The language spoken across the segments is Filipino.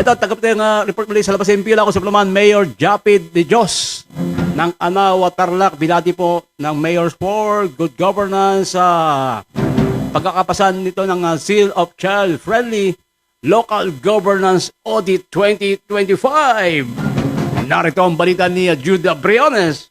ito, tagap tayo nga report muli sa labas ng pila ko sa Pluman, Mayor Japid de Dios ng Anawa Tarlac. Binati po ng Mayor's for Good Governance sa pagkakapasan nito ng Seal of Child Friendly Local Governance Audit 2025. Narito ang balita ni Judah Briones.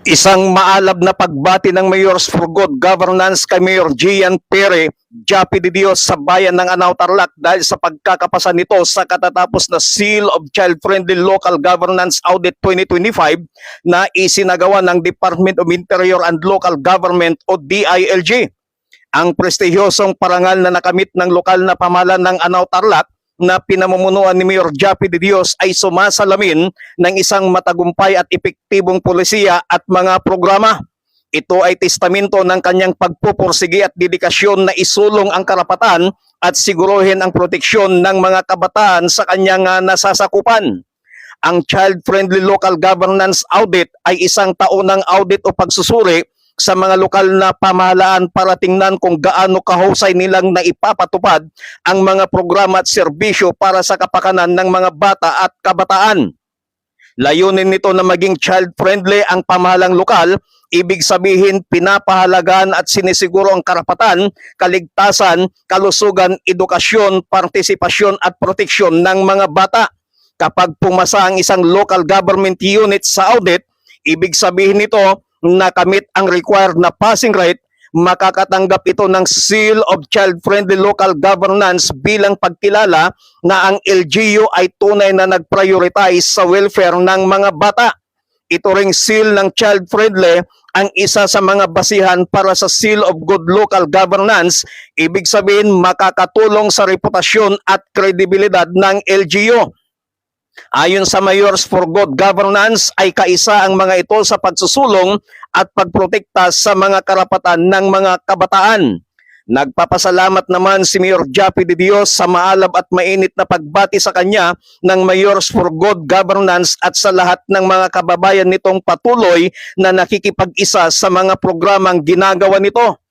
Isang maalab na pagbati ng Mayors for Good Governance kay Mayor Gian Pere Japid de Dios sa bayan ng Anaw Tarlac dahil sa pagkakapasan nito sa katatapos na Seal of Child Friendly Local Governance Audit 2025 na isinagawa ng Department of Interior and Local Government o DILG. Ang prestigyosong parangal na nakamit ng lokal na pamahalaan ng Anaw Tarlac na pinamumunuan ni Mayor Japid de Dios ay sumasalamin ng isang matagumpay at epektibong polisiya at mga programa. Ito ay testamento ng kanyang pagpupursige at dedikasyon na isulong ang karapatan at siguruhin ang proteksyon ng mga kabataan sa kanyang nasasakupan. Ang Child Friendly Local Governance Audit ay isang taunang audit o pagsusuri sa mga lokal na pamahalaan para tingnan kung gaano kahusay nilang naipapatupad ang mga programa at serbisyo para sa kapakanan ng mga bata at kabataan. Layunin nito na maging child-friendly ang pamahalang lokal, ibig sabihin pinapahalagan at sinisiguro ang karapatan, kaligtasan, kalusugan, edukasyon, partisipasyon at proteksyon ng mga bata. Kapag pumasa ang isang local government unit sa audit, ibig sabihin nito nakamit ang required na passing rate, makakatanggap ito ng Seal of Child-Friendly Local Governance bilang pagkilala na ang LGU ay tunay na nag-prioritize sa welfare ng mga bata. Ito ring seal ng child-friendly ang isa sa mga basihan para sa Seal of Good Local Governance, ibig sabihin makakatulong sa reputasyon at kredibilidad ng LGU. Ayon sa Mayors for Good Governance ay kaisa ang mga ito sa pagsusulong at pagprotekta sa mga karapatan ng mga kabataan. Nagpapasalamat naman si Mayor Japid de Dios sa maalab at mainit na pagbati sa kanya ng Mayors for Good Governance at sa lahat ng mga kababayan nitong patuloy na nakikipag-isa sa mga programang ginagawa nito.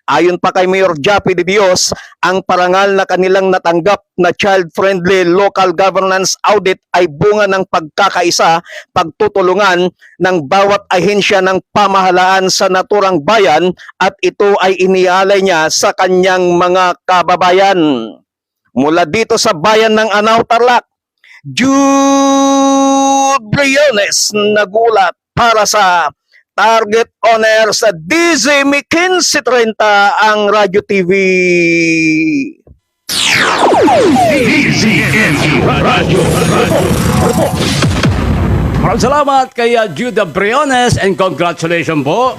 Ayon pa kay Mayor Japid de Dios, ang parangal na kanilang natanggap na child-friendly local governance audit ay bunga ng pagkakaisa, pagtutulungan ng bawat ahensya ng pamahalaan sa naturang bayan at ito ay inialay niya sa kanyang mga kababayan. Mula dito sa bayan ng Anaw Tarlac, Jude Briones nagulat para sa Target Owner sa DZ 1530 ang Radyo TV. Maraming salamat kay Judah Briones and congratulations po